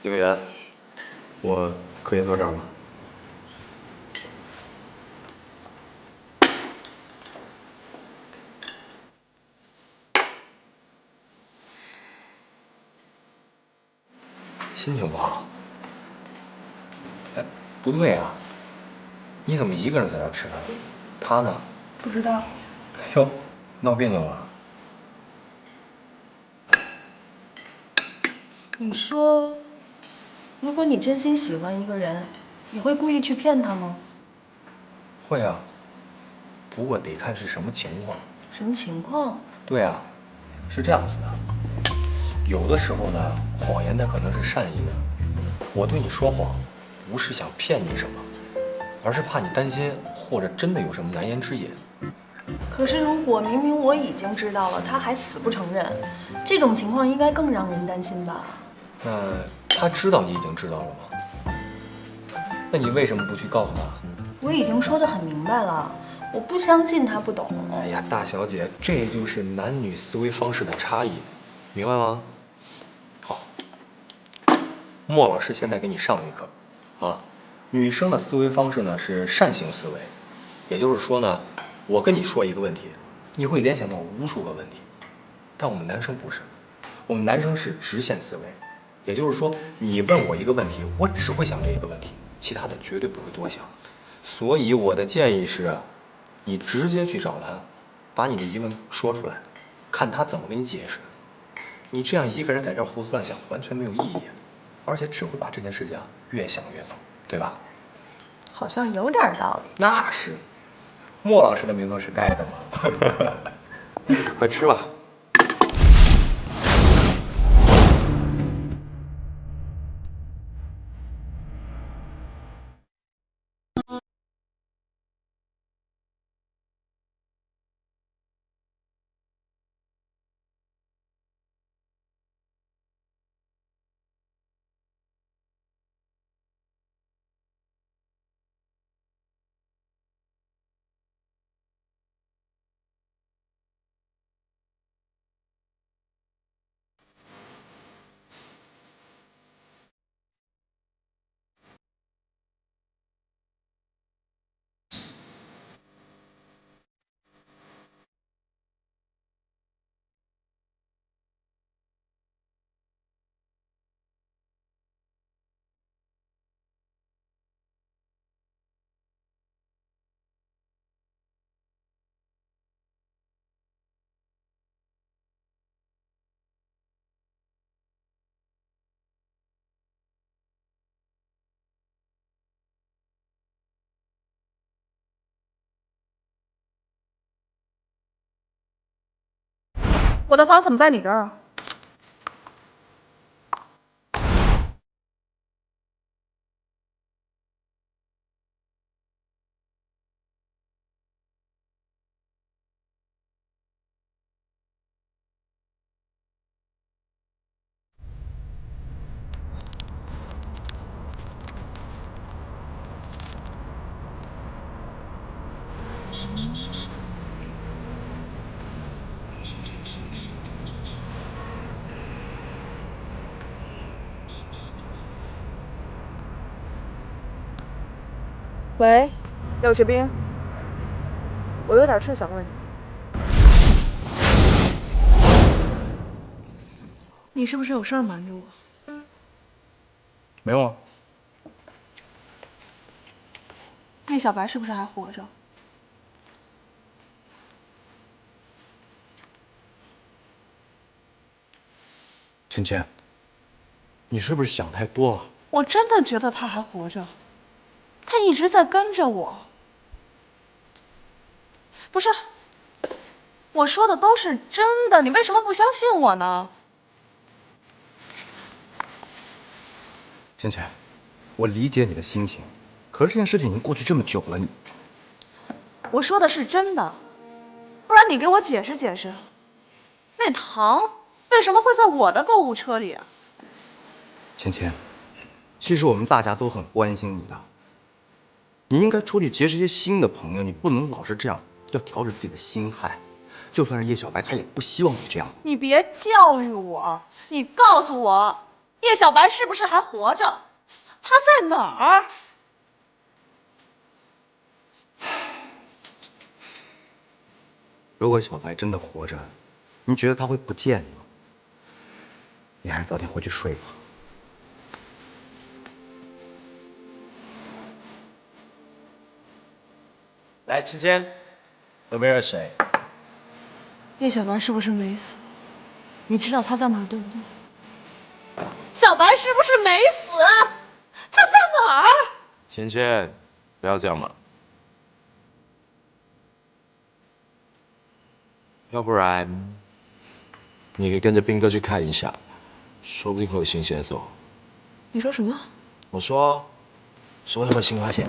警员，我可以坐这儿吗？心情不好。哎，不对啊，你怎么一个人在这儿吃饭？他呢？不知道。哟，闹别扭了？你说，如果你真心喜欢一个人，你会故意去骗他吗？会啊，不过得看是什么情况。什么情况？对啊，是这样子的，有的时候呢，谎言它可能是善意的。我对你说谎，不是想骗你什么，而是怕你担心，或者真的有什么难言之隐。可是如果明明我已经知道了，他还死不承认，这种情况应该更让人担心吧？那他知道你已经知道了吗？那你为什么不去告诉他？我已经说得很明白了，我不相信他不懂。哎呀，大小姐，这就是男女思维方式的差异，明白吗？好，莫老师现在给你上一课啊。女生的思维方式呢是善性思维，也就是说呢，我跟你说一个问题，你会联想到无数个问题，但我们男生不是，我们男生是直线思维，也就是说，你问我一个问题，我只会想这一个问题，其他的绝对不会多想。所以我的建议是，你直接去找他，把你的疑问说出来，看他怎么给你解释。你这样一个人在这儿胡思乱想，完全没有意义，而且只会把这件事情越想越糟，对吧？好像有点道理。那是，莫老师的名头是盖的嘛。快吃吧。我的房怎么在你这儿啊？喂，廖学兵，我有点事想问你。你是不是有事瞒着我？没有啊。那小白是不是还活着？芊芊，你是不是想太多了？我真的觉得他还活着，他一直在跟着我。不是，我说的都是真的，你为什么不相信我呢？芊芊，我理解你的心情，可是这件事情已经过去这么久了，我说的是真的，不然你给我解释解释，那糖为什么会在我的购物车里啊？芊芊，其实我们大家都很关心你的，你应该出去结识一些新的朋友，你不能老是这样要调整自己的心态。就算是叶小白，他也不希望你这样。你别教育我，你告诉我，叶小白是不是还活着？他在哪儿？如果小白真的活着，你觉得他会不见你吗？你还是早点回去睡吧。来，芊芊，喝杯热水。叶小白是不是没死？你知道他在哪儿，对不对？小白是不是没死？他在哪儿？芊芊，不要这样嘛。要不然，你可以跟着兵哥去看一下，说不定会有新线索。你说什么？我说他们新发现。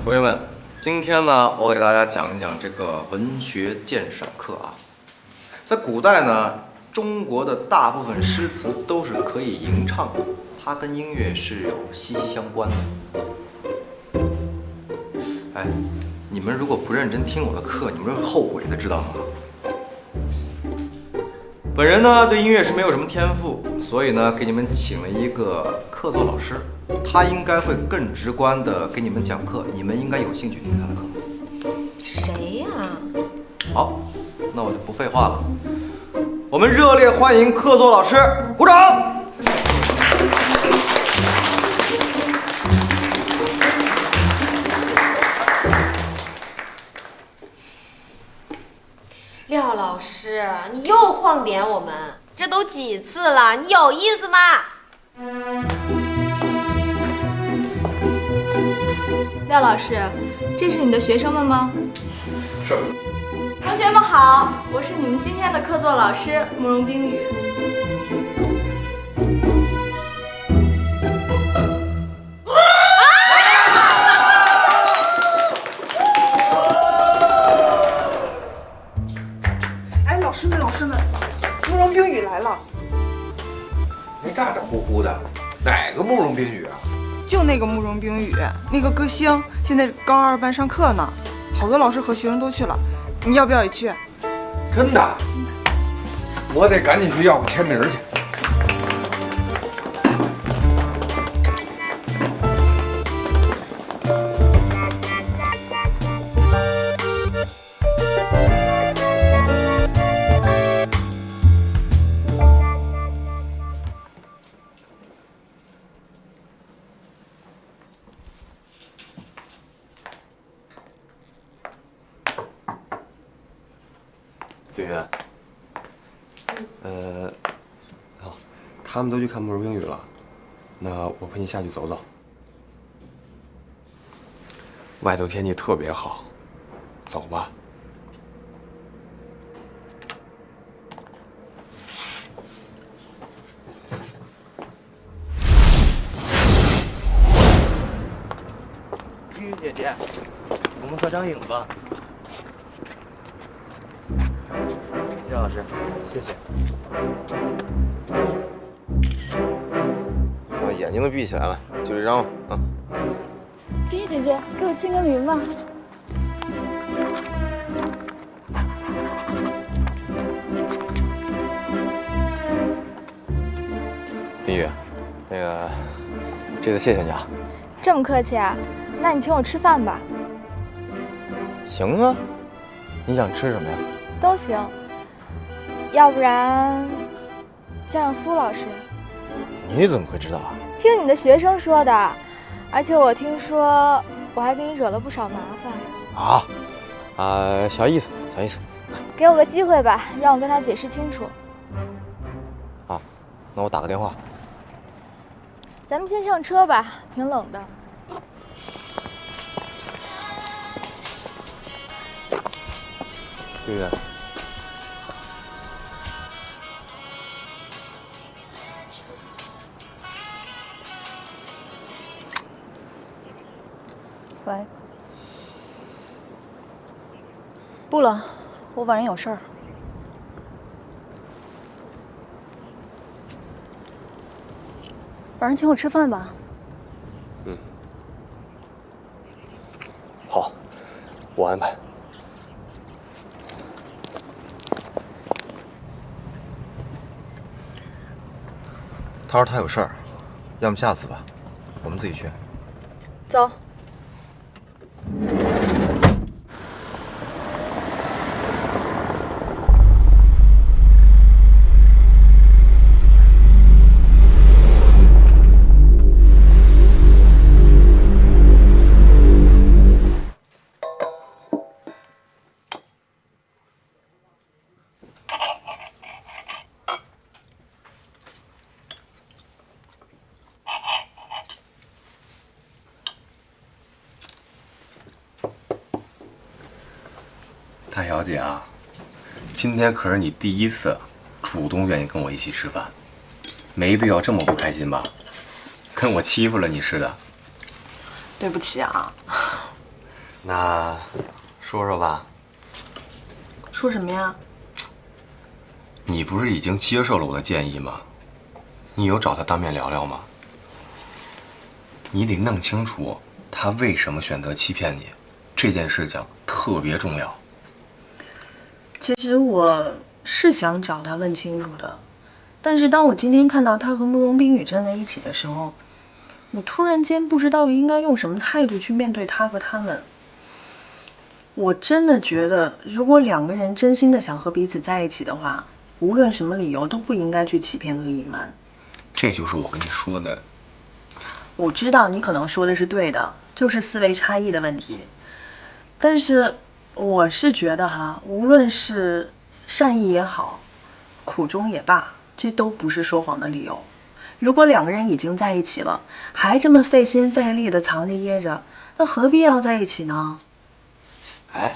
朋友们，今天呢，我给大家讲一讲这个文学鉴赏课啊。在古代呢，中国的大部分诗词都是可以吟唱的，它跟音乐是有息息相关的。哎，你们如果不认真听我的课，你们会后悔的，知道吗？本人呢对音乐是没有什么天赋，所以呢给你们请了一个客座老师，他应该会更直观的给你们讲课，你们应该有兴趣听他的课。谁呀？好，那我就不废话了，我们热烈欢迎客座老师，鼓掌！廖老师，你又晃点我们，这都几次了，你有意思吗？廖老师，这是你的学生们吗？是。同学们好，我是你们今天的客座老师慕容冰雨。哎，老师们，慕容冰雨来了。别咋咋呼呼的，哪个慕容冰雨啊？就那个慕容冰雨，那个歌星，现在高二班上课呢，好多老师和学生都去了，你要不要也去？真的？我得赶紧去要个签名去。雪雪，他们都去看慕容冰雨了，那我陪你下去走走。外头天气特别好，走吧。冰雨姐姐，我们合张影吧。叶老师，谢谢。把眼睛都闭起来了，就这张吧啊。冰雨姐姐，给我签个名吧。冰雨，那个，这次谢谢你啊。这么客气啊？那你请我吃饭吧。行啊，你想吃什么呀？都行。要不然叫上苏老师。你怎么会知道啊？听你的学生说的，而且我听说我还给你惹了不少麻烦。小意思，小意思。给我个机会吧，让我跟他解释清楚。啊，那我打个电话。咱们先上车吧，挺冷的。月月。喂，不了，我晚上有事儿。晚上请我吃饭吧。好，我安排。他说他有事儿，要么下次吧，我们自己去。走。大小姐啊，今天可是你第一次主动愿意跟我一起吃饭，没必要这么不开心吧？跟我欺负了你似的。对不起啊。那说说吧，说什么呀？你不是已经接受了我的建议吗？你有找他当面聊聊吗？你得弄清楚他为什么选择欺骗你，这件事情特别重要。其实我是想找他问清楚的，但是当我今天看到他和慕容冰雨站在一起的时候，我突然间不知道应该用什么态度去面对他和他们。我真的觉得，如果两个人真心的想和彼此在一起的话，无论什么理由都不应该去欺骗和隐瞒。这就是我跟你说的。我知道你可能说的是对的，就是思维差异的问题，但是我是觉得哈，无论是善意也好，苦衷也罢，这都不是说谎的理由。如果两个人已经在一起了，还这么费心费力的藏着掖着，那何必要在一起呢？哎，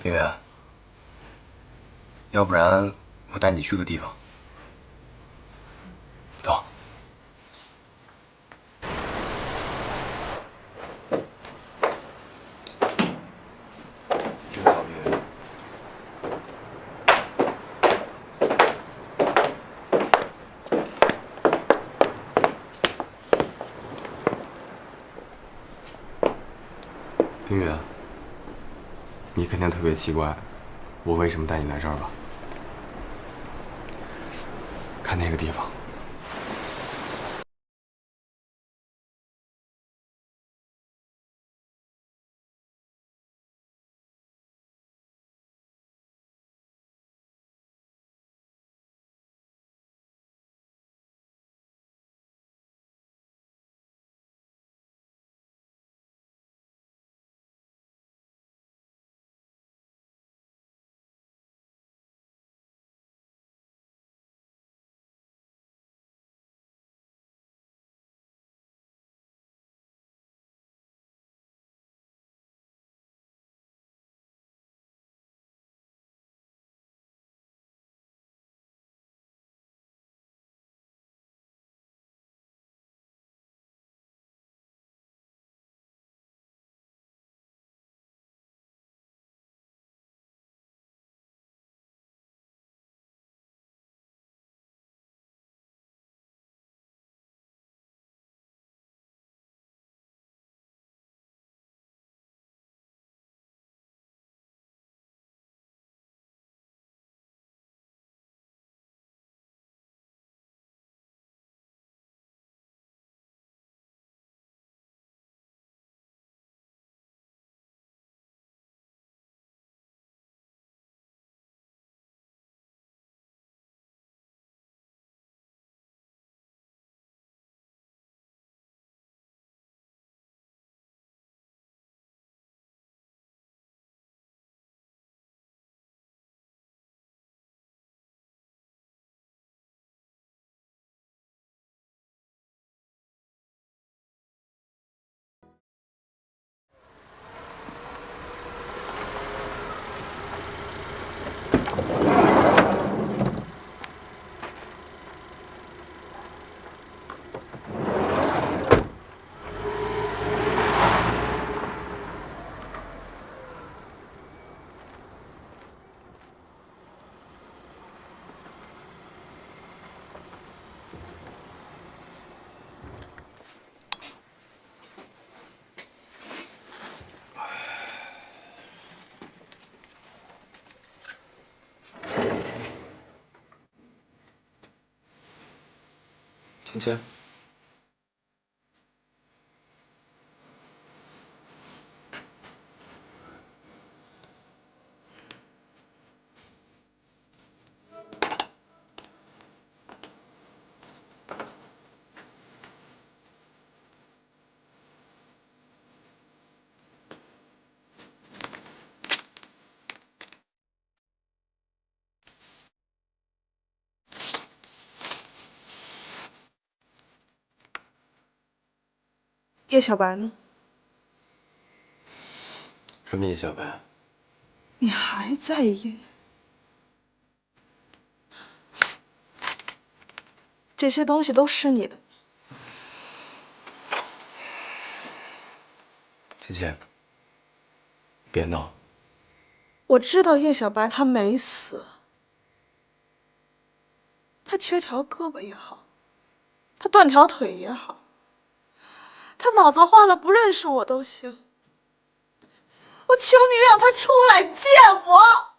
冰月，要不然我带你去个地方。走。听到冰月。冰月，你肯定特别奇怪，我为什么带你来这儿吧？看那个地方。芊芊。叶小白呢？什么叶小白？你还在意？这些东西都是你的。芊芊，别闹。我知道叶小白他没死，他缺条胳膊也好，他断条腿也好，他脑子坏了不认识我都行。我求你让他出来见我。